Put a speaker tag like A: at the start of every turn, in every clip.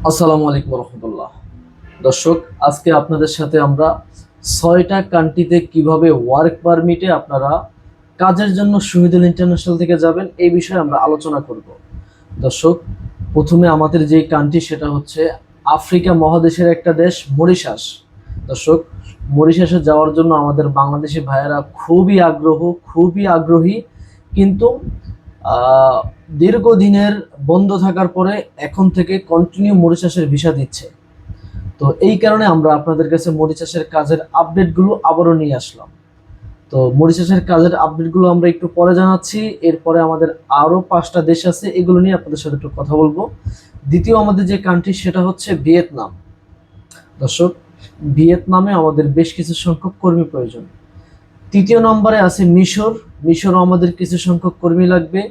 A: আসসালামু আলাইকুম রহমতুল্লাহ। দর্শক, আজকে আপনাদের সাথে আমরা 6টা কান্ট্রিতে কিভাবে ওয়ার্ক পারমিটে আপনারা কাজের জন্য শহীদুল ইন্টারন্যাশনাল থেকে যাবেন এই বিষয়ে আমরা আলোচনা করব। দর্শক, প্রথমে আমাদের যে কান্ট্রি সেটা হচ্ছে আফ্রিকা মহাদেশের একটা দেশ মরিশাস। দর্শক, মরিশাসে যাওয়ার জন্য আমাদের বাংলাদেশি ভাইয়েরা খুবই আগ্রহী, কিন্তু আহ, দীর্ঘদিনের বন্ধ থাকার পরে এখন থেকে কন্টিনিউ মরিশাসের ভিসা দিচ্ছে। তো এই কারণে আমরা আপনাদের কাছে মরিশাসের কাজের আপডেটগুলো আবারও নিয়ে আসলাম। তো মরিশাসের কাজের আপডেটগুলো আমরা একটু পরে জানাচ্ছি। এরপরে আমাদের আরো 5টা দেশ আছে, এগুলো নিয়ে আপনাদের সাথে একটু কথা বলবো। দ্বিতীয় আমাদের যে কান্ট্রি সেটা হচ্ছে ভিয়েতনাম। দর্শক, ভিয়েতনামে আমাদের বেশ কিছু সংখ্যক কর্মী প্রয়োজন। তৃতীয় নম্বরে আছে মিশর। মিশরও আমাদের কিছু সংখ্যক কর্মী লাগবে।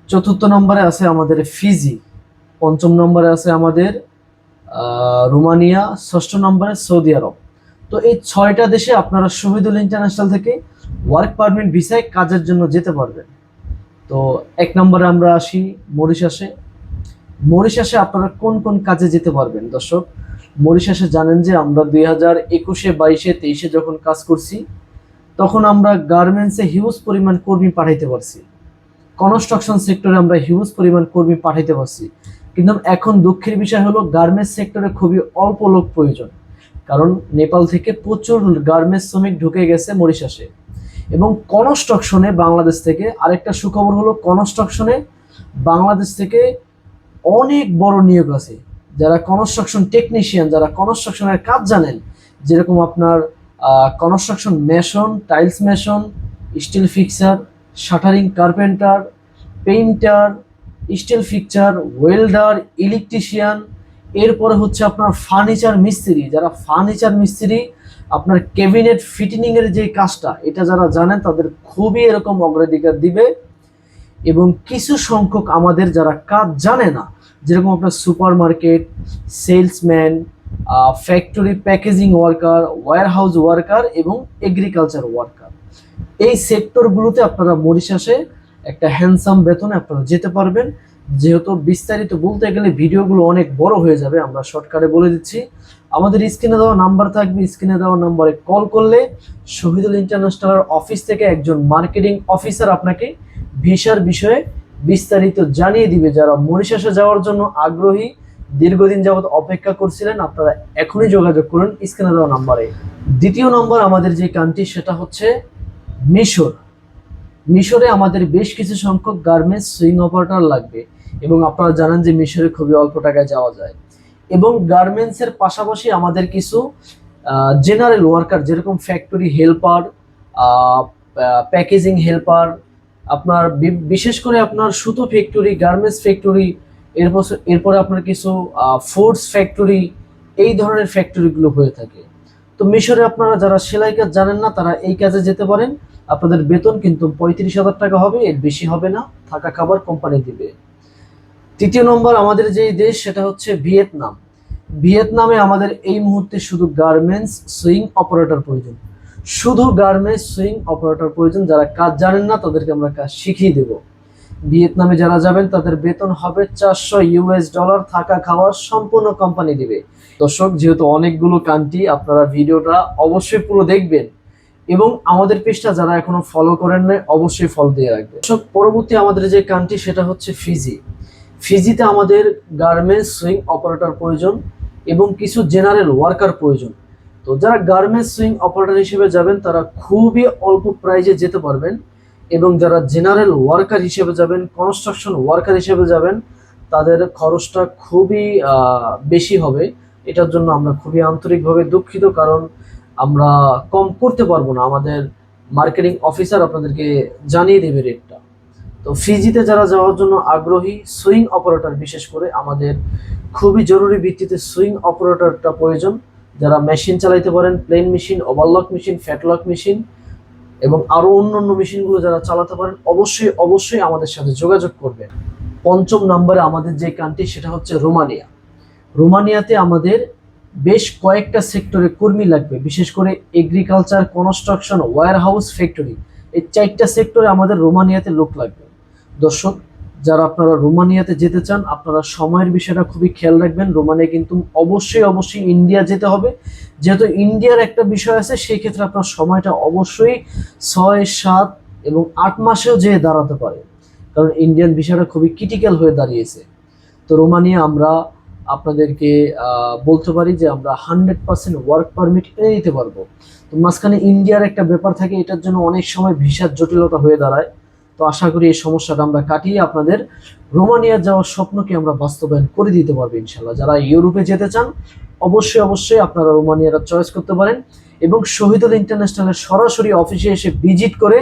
A: চতুর্থ নম্বরে আছে আমাদের ফিজি। পঞ্চম নম্বরে আছে আমাদের রোমানিয়া। ষষ্ঠ নম্বরে সৌদি আরব। তো এই 6টা দেশে আপনারা শহীদুল ইন্টারন্যাশনাল থেকে ওয়ার্ক পারমিট ভিসায় কাজের জন্য যেতে পারবেন। তো 1 নম্বরে আমরা আসি মরিশাসে। মরিশাসে আপনারা কোন কোন কাজে যেতে পারবেন? দর্শক, মরিশাসে জানেন যে আমরা 2021-এ, 22-এ, 23-এ যখন কাজ করছি তখন আমরা গার্মেন্টসে হিউজ পরিমাণ কর্মী পাঠাইতে পারছি। কনস্ট্রাকশন সেক্টরে আমরা হিউজ পরিমাণ কর্মী পাঠাইতে পারছি। কিন্তু এখন দুঃখের বিষয় হলো গার্মেন্টস সেক্টরে খুবই অল্প লোক প্রয়োজন, কারণ নেপাল থেকে প্রচুর গার্মেন্টস শ্রমিক ঢুকে গেছে মরিশাসে। এবং কনস্ট্রাকশনে বাংলাদেশ থেকে আরেকটা সুখবর হলো, কনস্ট্রাকশনে বাংলাদেশ থেকে অনেক বড় নিয়োগ আছে। যারা কনস্ট্রাকশন টেকনিশিয়ান, যারা কনস্ট্রাকশনের কাজ জানেন, যেরকম আপনার construction mason, tiles mason, still fixer, shuttering carpenter, painter, still fixer, welder, electrician, এরপরে হচ্ছে আপনার ফার্নিচার মিস্ত্রি। যারা ফার্নিচার মিস্ত্রি, আপনার ক্যাবিনেট ফিটিং এর যে কাজটা, এটা যারা জানেন তাদের খুবই এরকম অগ্রাধিকার দিবে। এবং কিছু সংখ্যক আমাদের যারা কাজ জানে না, যেরকম আপনার super market, salesman, factory packaging worker, warehouse worker এবং এগ্রিকালচার ওয়ার্কার, এই সেক্টরগুলোতে আপনারা মরিশাসে একটা হ্যান্ডসাম বেতনে আপনারা যেতে পারবেন। যেহেতু বিস্তারিত বলতে গেলে ভিডিওগুলো অনেক বড় হয়ে যাবে, আমরা শর্টকাটে বলে দিচ্ছি। আমাদের স্ক্রিনে দেওয়া নাম্বার থাকবে, স্ক্রিনে দেওয়া নাম্বারে কল করলে শহীদুল ইন্টারন্যাশনাল অফিস থেকে একজন মার্কেটিং অফিসার আপনাকে ভিসার বিষয়ে বিস্তারিত জানিয়ে দিবে। যারা মরিশাসে যাওয়ার জন্য আগ্রহী, দীর্ঘদিন যাবত অপেক্ষা করছিলেন, আপনারা এখনই যোগাযোগ করুন স্ক্রিনে দেওয়া নাম্বারে। দ্বিতীয় নম্বর আমাদের যে কান্ট্রি সেটা হচ্ছে মিশর। মিশরে আমাদের বেশ কিছু সংখ্যক গার্মেন্টস সুইং অপারেটর লাগবে, এবং আপনারা জানেন যে মিশরে খুবই অল্প টাকায় যাওয়া যায়। এবং গার্মেন্টস এর পাশাপাশি আমাদের কিছু জেনারেল ওয়ার্কার, যেরকম ফ্যাক্টরি হেল্পার, প্যাকেজিং হেল্পার, আপনার বিশেষ করে আপনার সুতো ফ্যাক্টরি, গার্মেন্টস ফ্যাক্টরি, এরপরে আপনার কিছু ফুডস ফ্যাক্টরি, এই ধরনের ফ্যাক্টরিগুলো হয়ে থাকে। তো মিশরে আপনারা যারা সেলাই কাজ জানেন না, তারা এই কাজে যেতে পারেন। আপনাদের বেতন কিন্তু 35,000 টাকা হবে, এর বেশি হবে না, থাকা খাবার কোম্পানি দিবে। তৃতীয় নম্বর আমাদের যে দেশ সেটা হচ্ছে ভিয়েতনাম। ভিয়েতনামে আমাদের এই মুহূর্তে শুধু গার্মেন্টস সুইং অপারেটর প্রয়োজন, শুধু গার্মেন্টস সুইং অপারেটর প্রয়োজন। যারা কাজ জানেন না তাদেরকে আমরা কাজ শিখিয়ে দেব। ভিয়েতনামে যারা যাবেন তাদের বেতন হবে $400, থাকা খাওয়া সম্পূর্ণ কোম্পানি দিবে। দর্শক, যেহেতু অনেকগুলো কান্ট্রি, আপনারা ভিডিওটা অবশ্যই পুরো দেখবেন এবং আমাদের পেজটা যারা এখনো ফলো করেন নাই অবশ্যই ফলো দিয়ে রাখবেন। দর্শক, পরবর্তী আমাদের যে কান্ট্রি সেটা হচ্ছে ফিজি। ফিজিতে আমাদের গার্মেন্টস সুইং অপারেটর প্রয়োজন এবং কিছু জেনারেল ওয়ার্কার প্রয়োজন। তো যারা গার্মেন্টস সুইং অপারেটর হিসেবে যাবেন তারা খুবই অল্প প্রাইজে যেতে পারবেন, এবং যারা জেনারেল ওয়ার্কার হিসেবে যাবেন, কনস্ট্রাকশন ওয়ার্কার হিসেবে যাবেন, তাদের খরচটা খুবই বেশি হবে। এটার জন্য আমরা খুবই আন্তরিকভাবে দুঃখিত, কারণ আমরা কম করতে পারবো না। আমাদের মার্কেটিং অফিসার আপনাদেরকে জানিয়ে দেবে রেটটা। তো ফিজিতে যারা যাওয়ার জন্য আগ্রহী, সুইং অপারেটর বিশেষ করে আমাদের খুবই জরুরি ভিত্তিতে সুইং অপারেটরটা প্রয়োজন। যারা মেশিন চালাইতে পারেন, plain machine, overlock machine, flatlock machine এবং আরো অন্যান্য মেশিনগুলো যারা চালাতে পারেন অবশ্যই অবশ্যই আমাদের সাথে যোগাযোগ করবেন। পঞ্চম নম্বরে আমাদের যে কান্ট্রি সেটা হচ্ছে রোমানিয়া। রোমানিয়াতে আমাদের বেশ কয়েকটা সেক্টরে কর্মী লাগবে, বিশেষ করে এগ্রিকালচার, কনস্ট্রাকশন, ওয়্যারহাউস, ফ্যাক্টরি, এই 4টা সেক্টরে আমাদের রোমানিয়াতে লোক লাগবে। দর্শক, যারা আপনারা রোমানিয়াতে যেতে চান আপনারা সময়ের বিষয়টা খুবই খেয়াল রাখবেন। রোমানিয়া কিন্তু অবশ্যই অবশ্যই ইন্ডিয়া যেতে হবে, যেহেতু ইন্ডিয়ার একটা বিষয় আছে, সেই ক্ষেত্রে আপনার সময়টা অবশ্যই 6, 7 এবং 8 মাসেও যেয়ে দাঁড়াতে পারে, কারণ ইন্ডিয়ান ভিসাটা খুবই ক্রিটিক্যাল হয়ে দাঁড়িয়েছে। তো রোমানিয়া আমরা আপনাদেরকে বলতে পারি যে আমরা 100% ওয়ার্ক পারমিট এনে দিতে পারবো। তো মাঝখানে ইন্ডিয়ার একটা ব্যাপার থাকে, এটার জন্য অনেক সময় ভিসার জটিলতা হয়ে দাঁড়ায়। তো আশা করি এই সমস্যাটা আমরা কাটিয়ে আপনাদের রোমানিয়া যাওয়ার স্বপ্নকে আমরা বাস্তবায়ন করে দিতে পারবো ইনশাল্লাহ। যারা ইউরোপে যেতে চান অবশ্যই অবশ্যই আপনারা রোমানিয়াটা চয়েস করতে পারেন, এবং শহীদুল ইন্টারন্যাশনালের সরাসরি অফিসে এসে ভিজিট করে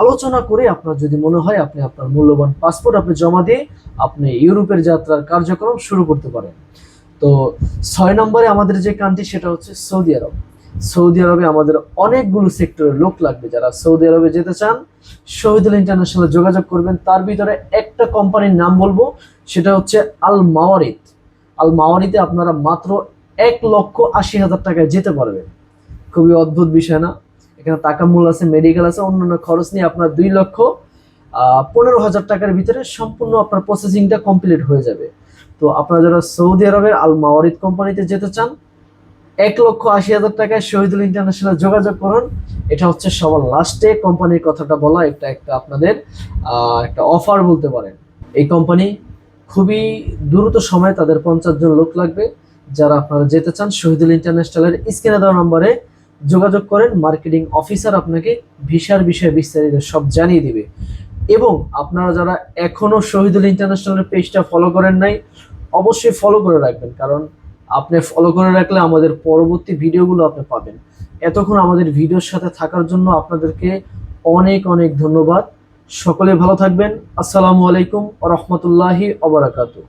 A: আলোচনা করে আপনার যদি মনে হয় আপনি আপনার মূল্যবান পাসপোর্ট আপনি জমা দিয়ে আপনি ইউরোপের যাত্রার কার্যক্রম শুরু করতে পারেন। তো 6 নম্বরে আমাদের যে কান্ট্রি সেটা হচ্ছে সৌদি আরব। সৌদি আরবে আমাদের অনেকগুলো সেক্টরের লোক লাগবে। যারা সৌদি আরবে যেতে চান শহীদুল ইন্টারন্যাশনালে যোগাযোগ করবেন। তার ভিতরে একটা কোম্পানির নাম বলবো, সেটা হচ্ছে আল মাওয়ারিদ। আল মাওয়ারিদে আপনারা মাত্র 1,80,000 টাকায় যেতে পারবেন। খুবই অদ্ভুত বিষয় না? এখানে তাকামুল আছে, মেডিকেল আছে, অন্যান্য খরচ নিয়ে আপনার 2,15,000 টাকার ভিতরে সম্পূর্ণ আপনার প্রসেসিংটা কমপ্লিট হয়ে যাবে। তো আপনারা যারা সৌদি আরবের আল মাওয়ারিদ কোম্পানিতে যেতে চান 1,80,000 টাকায় শহীদুল ইন্টারন্যাশনাল যোগাযোগ করুন। এটা হচ্ছে সবার লাস্টে কোম্পানির কথাটা বলা, একটা আপনাদের একটা অফার বলতে পারেন। এই কোম্পানি খুবই দ্রুত সময়ে তাদের 50 জন লোক লাগবে। যারা আপনারা যেতে চান শহীদুল ইন্টারন্যাশনালের স্ক্রিনে দেওয়া নম্বরে যোগাযোগ করেন। মার্কেটিং অফিসার আপনাকে ভিসার বিষয়ে বিস্তারিত সব জানিয়ে দিবে। এবং আপনারা যারা এখনো শহীদুল ইন্টারন্যাশনালের পেজটা ফলো করেন নাই অবশ্যই ফলো করে রাখবেন, কারণ আপনি ফলো করে রাখলে আমাদের পরবর্তী ভিডিওগুলো আপনি পাবেন। এতক্ষণ আমাদের ভিডিওর সাথে থাকার জন্য আপনাদেরকে অনেক অনেক ধন্যবাদ। সকলে ভালো থাকবেন। আসসালামু আলাইকুম ওয়া রাহমাতুল্লাহি ওয়া বারাকাতুহু।